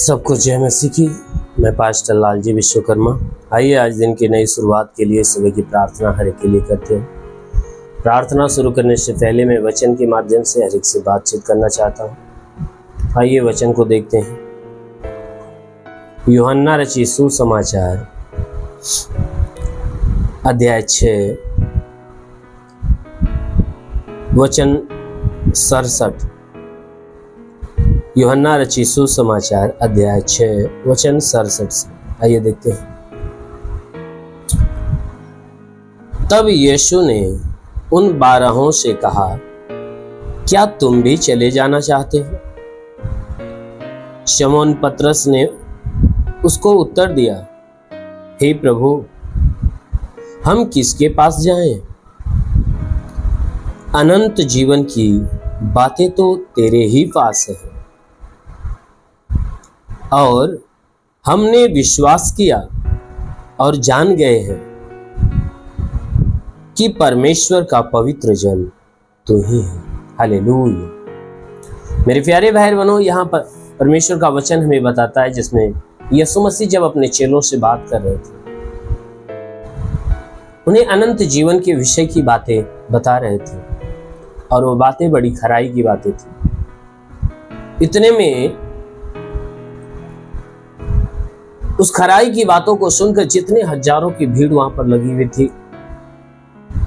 सबको जय मसीह की। मैं पास्टर लालजी विश्वकर्मा। आइए आज दिन की नई शुरुआत के लिए सुबह की प्रार्थना हर एक के लिए करते हैं। प्रार्थना शुरू करने से पहले मैं वचन के माध्यम से हर एक से बातचीत करना चाहता हूँ। आइए वचन को देखते हैं। यूहन्ना रचित सुसमाचार अध्याय 6 वचन 67। यूहन्ना रचित सुसमाचार अध्याय 6 वचन 67 से आइए देखते हैं। तब यीशु ने उन 12 से कहा, क्या तुम भी चले जाना चाहते हो? शमौन पतरस ने उसको उत्तर दिया, हे प्रभु, हम किसके पास जाएं? अनंत जीवन की बातें तो तेरे ही पास है, और हमने विश्वास किया और जान गए हैं कि परमेश्वर का पवित्र जन तू ही है। हालेलुया। मेरे प्यारे भाई बहनों, यहाँ पर परमेश्वर का वचन हमें बताता है, जिसमें यीशु मसीह जब अपने चेलों से बात कर रहे थे, उन्हें अनंत जीवन के विषय की बातें बता रहे थे, और वो बातें बड़ी खराई की बातें थी। इतने में उस खराई की बातों को सुनकर जितने हजारों की भीड़ वहां पर लगी हुई थी,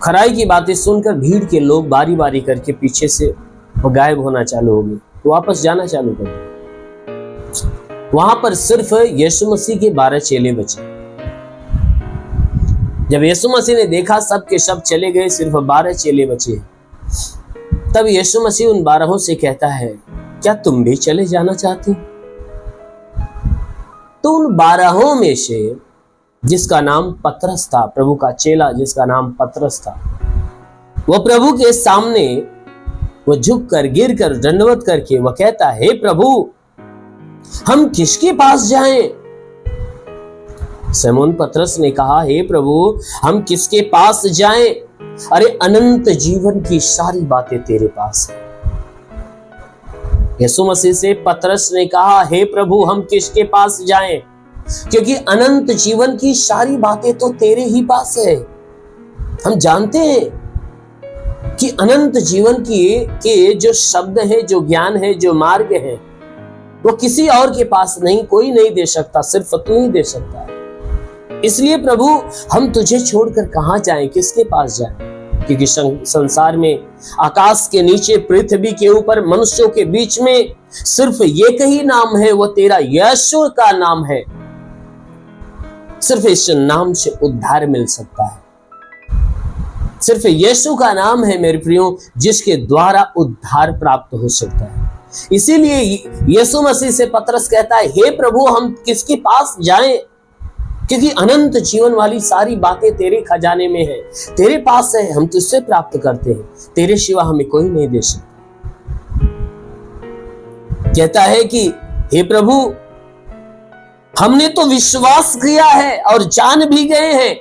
खराई की बातें सुनकर भीड़ के लोग बारी बारी करके पीछे से गायब होना चालू हो गए, वापस जाना चालू कर दिया। वहां पर सिर्फ यीशु मसीह के 12 चेले बचे। जब यीशु मसीह ने देखा सब के सब चले गए, सिर्फ 12 चेले बचे, तब यीशु मसीह उन 12 से कहता है, क्या तुम भी चले जाना चाहते हो? तो उन 12 में से जिसका नाम पतरस था, प्रभु का चेला जिसका नाम पतरस था, वह प्रभु के सामने वो झुककर गिर कर दंडवत करके वह कहता है, हे प्रभु, हम किसके पास जाएं? शमौन पतरस ने कहा, हे प्रभु, हम किसके पास जाएं? अरे अनंत जीवन की सारी बातें तेरे पास है। यीशु मसीह से पतरस ने कहा, हे प्रभु, हम किसके पास जाएं? क्योंकि अनंत जीवन की सारी बातें तो तेरे ही पास है। हम जानते हैं कि अनंत जीवन के जो शब्द है, जो ज्ञान है, जो मार्ग है, वो किसी और के पास नहीं, कोई नहीं दे सकता, सिर्फ तू ही दे सकता है। इसलिए प्रभु, हम तुझे छोड़कर कहां जाएं, किसके पास जाएं? क्योंकि संसार में, आकाश के नीचे, पृथ्वी के ऊपर, मनुष्यों के बीच में सिर्फ एक ही नाम है, वो तेरा यीशु का नाम है। सिर्फ इस नाम से उद्धार मिल सकता है। सिर्फ यीशु का नाम है मेरे प्रियो, जिसके द्वारा उद्धार प्राप्त हो सकता है। इसीलिए यीशु मसीह से पतरस कहता है, हे प्रभु, हम किसके पास जाएं? क्योंकि अनंत जीवन वाली सारी बातें तेरे खजाने में है, तेरे पास है, हम तुझसे प्राप्त करते हैं, तेरे सिवा हमें कोई नहीं दे सकता। कहता है कि हे प्रभु, हमने तो विश्वास किया है और जान भी गए हैं।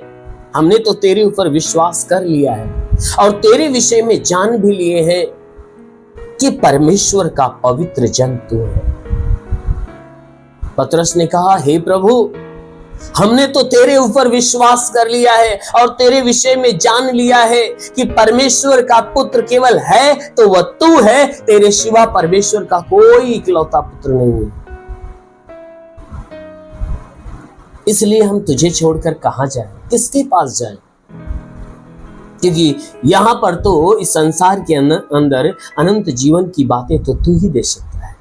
हमने तो तेरे ऊपर विश्वास कर लिया है और तेरे विषय में जान भी लिए हैं कि परमेश्वर का पवित्र जन तू है। पतरस ने कहा, हे प्रभु, हमने तो तेरे ऊपर विश्वास कर लिया है और तेरे विषय में जान लिया है कि परमेश्वर का पुत्र केवल है तो वह तू है, तेरे सिवा परमेश्वर का कोई इकलौता पुत्र नहीं है। इसलिए हम तुझे छोड़कर कहां जाएं, किसके पास जाएं? क्योंकि यहां पर तो इस संसार के अंदर अनंत जीवन की बातें तो तू ही दे सकता है।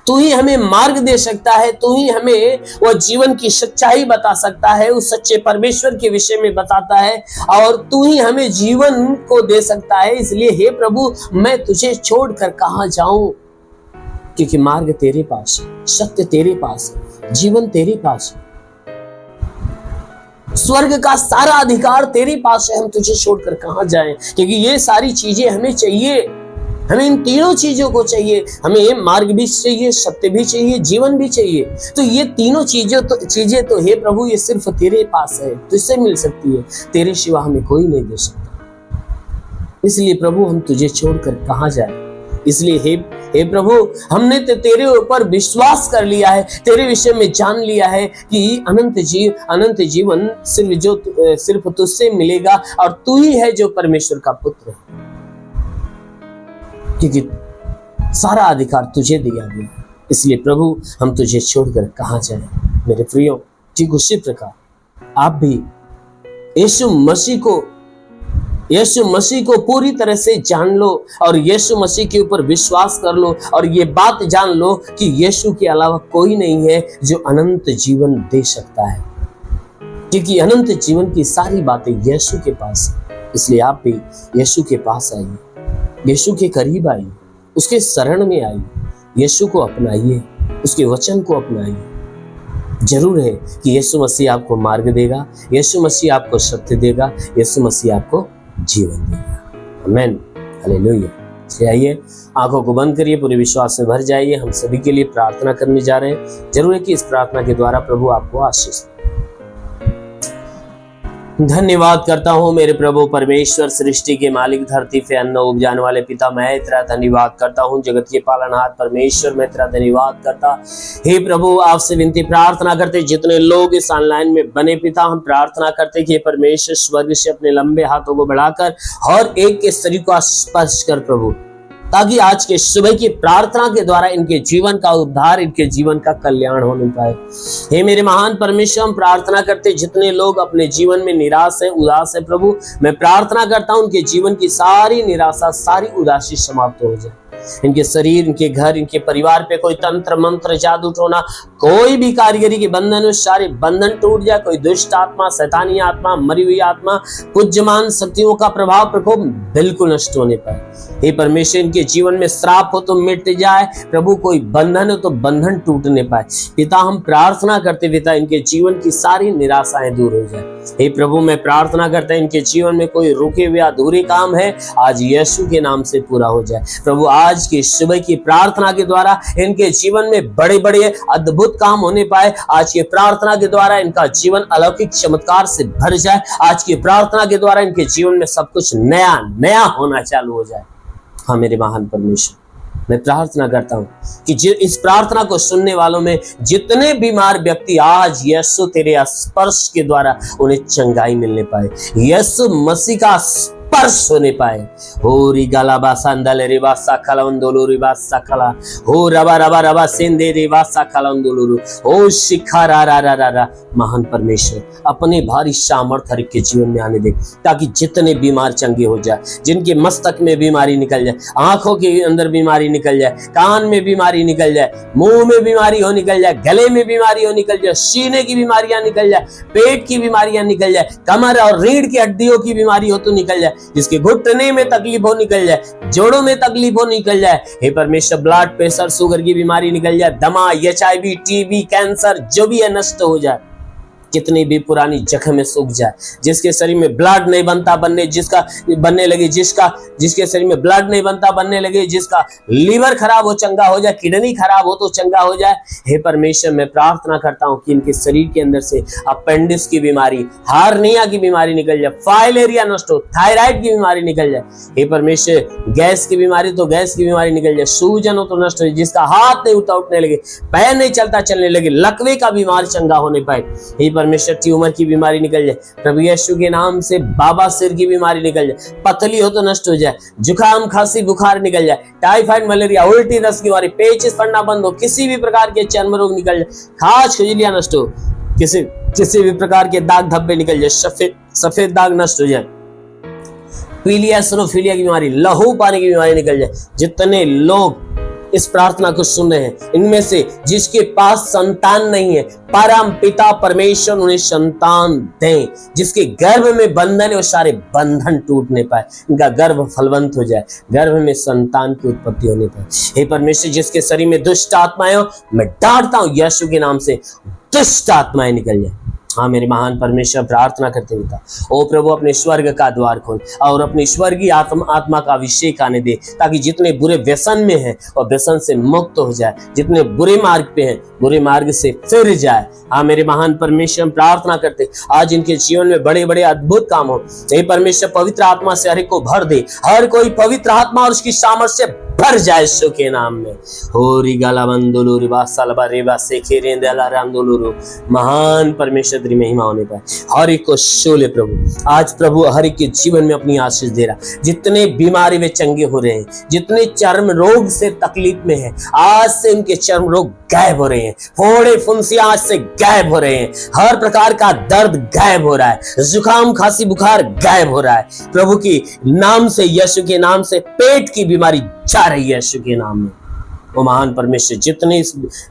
तू ही हमें मार्ग दे सकता है, तू ही हमें वो जीवन की सच्चाई बता सकता है, उस सच्चे परमेश्वर के विषय में बताता है, और तू ही हमें जीवन को दे सकता है। इसलिए हे प्रभु, मैं तुझे छोड़कर कहां जाऊं? क्योंकि मार्ग तेरे पास है, सत्य तेरे पास है, जीवन तेरे पास है, स्वर्ग का सारा अधिकार तेरे पास है। हम तुझे छोड़कर कहां जाएं? क्योंकि ये सारी चीजें हमें चाहिए, हमें इन तीनों चीजों को चाहिए। हमें मार्ग भी चाहिए, सत्य भी चाहिए, जीवन भी चाहिए। तो ये तीनों चीजें तो हे प्रभु, ये सिर्फ तेरे पास है, तुझसे मिल सकती है, तेरे सिवा हमें कोई नहीं दे सकता। इसलिए प्रभु, हम तुझे छोड़कर कहां जाएं? इसलिए हे प्रभु, हमने तो तेरे ऊपर विश्वास कर लिया है, तेरे विषय में जान लिया है कि अनंत जीवन सिर्फ तुझसे मिलेगा और तू ही है जो परमेश्वर का पुत्र है, क्योंकि सारा अधिकार तुझे दिया गया है। इसलिए प्रभु, हम तुझे छोड़कर कहां जाएं। मेरे प्रियो, ठीक उसी प्रकार आप भी यीशु मसीह को पूरी तरह से जान लो और यीशु मसीह के ऊपर विश्वास कर लो और ये बात जान लो कि यीशु के अलावा कोई नहीं है जो अनंत जीवन दे सकता है, क्योंकि अनंत जीवन की सारी बातें यीशु के पास है। इसलिए आप भी यीशु के पास आइए, यीशु के करीब आइए, उसके शरण में आइए, यीशु को अपनाइए, उसके वचन को अपनाइए। जरूर है कि यीशु मसीह आपको मार्ग देगा, यीशु मसीह आपको सत्य देगा, यीशु मसीह आपको जीवन देगा। आमीन, हालेलुया। चलिए आइए, आंखों को बंद करिए, पूरे विश्वास में भर जाइए। हम सभी के लिए प्रार्थना करने जा रहे हैं। जरूर है कि इस प्रार्थना के द्वारा प्रभु आपको आशीष दे। धन्यवाद करता हूँ मेरे प्रभु परमेश्वर, सृष्टि के मालिक, धरती पे अन्न उपजाने वाले पिता, मैं तेरा धन्यवाद करता हूँ। जगत के पालनहार परमेश्वर, मैं तेरा धन्यवाद करता। हे प्रभु, आपसे विनती प्रार्थना करते, जितने लोग इस ऑनलाइन में बने पिता, हम प्रार्थना करते कि परमेश्वर स्वर्ग से अपने लंबे हाथों को बढ़ाकर हर एक के शरीर को स्पर्श कर प्रभु, ताकि आज के सुबह की प्रार्थना के द्वारा इनके जीवन का उद्धार, इनके जीवन का कल्याण होने पाए। हे मेरे महान परमेश्वर, हम प्रार्थना करते जितने लोग अपने जीवन में निराश है, उदास है प्रभु, मैं प्रार्थना करता हूं उनके जीवन की सारी निराशा, सारी उदासी समाप्त हो जाए। इनके शरीर, इनके घर, इनके परिवार पे कोई तंत्र मंत्र, जादू टोना, कोई भी कारीगरी के बंधन, सारे बंधन टूट जाए। कोई दुष्ट आत्मा, शैतानी आत्मा, मरी हुई आत्मा, पूज्यमान शक्तियों का प्रभाव प्रकोप बिल्कुल नष्ट होने पाए। हे परमेश्वर, इनके जीवन में श्राप हो तो मिट जाए प्रभु, कोई बंधन हो तो बंधन टूटने पाए। पिता, हम प्रार्थना करते पिता, इनके जीवन की सारी निराशाएं दूर हो जाए। हे प्रभु, मैं प्रार्थना करता इनके जीवन में कोई रुके हुए अधूरे काम है, आज यीशु के नाम से पूरा हो जाए प्रभु। आज की सुबह की प्रार्थना के द्वारा इनके जीवन में बड़े बड़े अद्भुत काम होने पाए। आज की प्रार्थना के द्वारा इनका जीवन अलौकिक चमत्कार से भर जाए। आज की प्रार्थना के द्वारा इनके जीवन में सब कुछ नया नया होना चालू हो जाए। हाँ मेरे महान परमेश्वर, मैं प्रार्थना करता हूं कि इस प्रार्थना को सुनने वालों में जितने बीमार व्यक्ति आज यीशु तेरे स्पर्श के द्वारा उन्हें चंगाई मिलने पाए, यीशु मसीह का स्पर्श होने पाए। हो रिगाला बासांदल रिवासा खलंदोलु रिवासा खला, हो रबा रबा रबा सेंदे रिवासा खलंदोलु, हो शिखा रा। महान परमेश्वर, अपने भारी सामर्थ हर एक के जीवन में आने दे, ताकि जितने बीमार चंगे हो जाए, जिनके मस्तक में बीमारी निकल जाए, आंखों के अंदर बीमारी निकल जाए, कान में बीमारी निकल जाए, मुंह में बीमारी हो निकल जाए, गले में बीमारी हो निकल जाए, सीने की बीमारियां निकल जाए, पेट की बीमारियां निकल जाए, कमर और रीढ़ की हड्डियों की बीमारी हो तो निकल जाए, जिसके घुटने में तकलीफ हो निकल जाए, जोड़ों में तकलीफ हो निकल जाए। हे परमेश्वर, ब्लड प्रेशर, शुगर की बीमारी निकल जाए, दमा, HIV, TB, कैंसर जो भी है नष्ट हो जाए। कितनी भी पुरानी जख्म में सूख जाए, जिसके शरीर में ब्लड नहीं बनता बनने लगे, जिसके शरीर में ब्लड नहीं बनता बनने लगे, जिसका लीवर खराब हो चंगा हो जाए, किडनी खराब हो तो चंगा हो जाए। हे परमेश्वर, मैं प्रार्थना करता हूं कि इनके शरीर के अंदर से अपेंडिक्स की बीमारी, हार्निया की बीमारी निकल जाए, फाइलेरिया नष्ट हो, थायराइड की बीमारी निकल जाए। हे परमेश्वर, गैस की बीमारी तो गैस की बीमारी निकल जाए, सूजन हो तो नष्ट हो, जिसका हाथ नहीं उठने लगे, पैर नहीं चलता चलने लगे, लकवे का बीमार चंगा होने पाए। हे परमेश्वर, ट्यूमर की बीमारी निकल जाए प्रभु यीशु के नाम से। बाबा सिर की बीमारी निकल जाए, पतली हो तो नष्ट हो जाए, जुकाम, खांसी, बुखार निकल जाए, टाइफाइड, मलेरिया, उल्टी, रस की बीमारी, पेचिश पड़ना बंद हो, किसी भी प्रकार के चर्म रोग निकल जाए, खाज खुजलियां नष्ट हो, किसी भी प्रकार के दाग धब्बे निकल जाए, सफेद दाग नष्ट हो जाए, पीलिया, एसिनोफिलिया की बीमारी, लहू पानी की बीमारी निकल जाए। जितने लोग इस प्रार्थना को सुन रहे हैं, इनमें से जिसके पास संतान नहीं है, परम पिता परमेश्वर उन्हें संतान दें। जिसके गर्भ में बंधन है वो सारे बंधन टूटने पाए, इनका गर्भ फलवंत हो जाए, गर्भ में संतान की उत्पत्ति होने पाए। हे परमेश्वर, जिसके शरीर में दुष्ट आत्माएं हो, मैं डांटता हूं यीशु के नाम से, दुष्ट आत्माएं निकल जाए। हाँ मेरे महान परमेश्वर, प्रार्थना करते पिता, ओ प्रभु, अपने स्वर्ग का द्वार खोल और अपनी स्वर्गीय आत्मा का अभिषेक आने दे, ताकि जितने बुरे व्यसन में हैं और व्यसन से मुक्त हो जाए, जितने बुरे मार्ग पे हैं बुरे मार्ग से फिर जाए। हाँ मेरे महान परमेश्वर, प्रार्थना करते आज इनके जीवन में बड़े बड़े अद्भुत काम हो। हे परमेश्वर, पवित्र आत्मा से हर एक को भर दे, हर कोई पवित्र आत्मा और उसकी सामर्थ्य से भर जाए यीशु के नाम में। होरी गाला बंदुलु रिबा सलबा रेबा से खेरेंदेला रांदुलु। महान परमेश्वर तेरी महिमा होने पाए। हर एक को शोले प्रभु, आज प्रभु हर एक के जीवन में अपनी आशीष दे रहा। जितने बीमारी में चंगे हो रहे हैं, जितने चर्म रोग से तकलीफ में है, आज से उनके चर्म रोग गायब हो रहे हैं। फोड़े फुंसी आज से गायब हो रहे हैं। हर प्रकार का दर्द गायब हो रहा है। जुकाम खांसी बुखार गायब हो रहा है। प्रभु की नाम से, यीशु के नाम से पेट की बीमारी जा रही है यीशु के नाम में। वो महान परमेश्वर जितने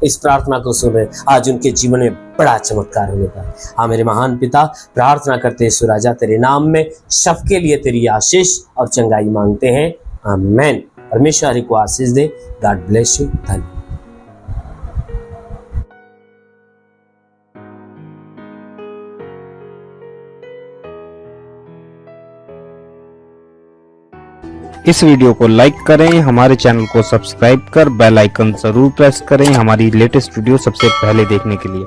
इस प्रार्थना को सुन रहे, आज उनके जीवन में बड़ा चमत्कार होने का। हाँ मेरे महान पिता, प्रार्थना करते हैं सुराजा तेरे नाम में सबके लिए तेरी आशीष और चंगाई मांगते हैं। आमीन। परमेश्वर को आशीष दे। God bless you. धन्यवाद। इस वीडियो को लाइक करें, हमारे चैनल को सब्सक्राइब कर बेल आइकन जरूर प्रेस करें हमारी लेटेस्ट वीडियो सबसे पहले देखने के लिए।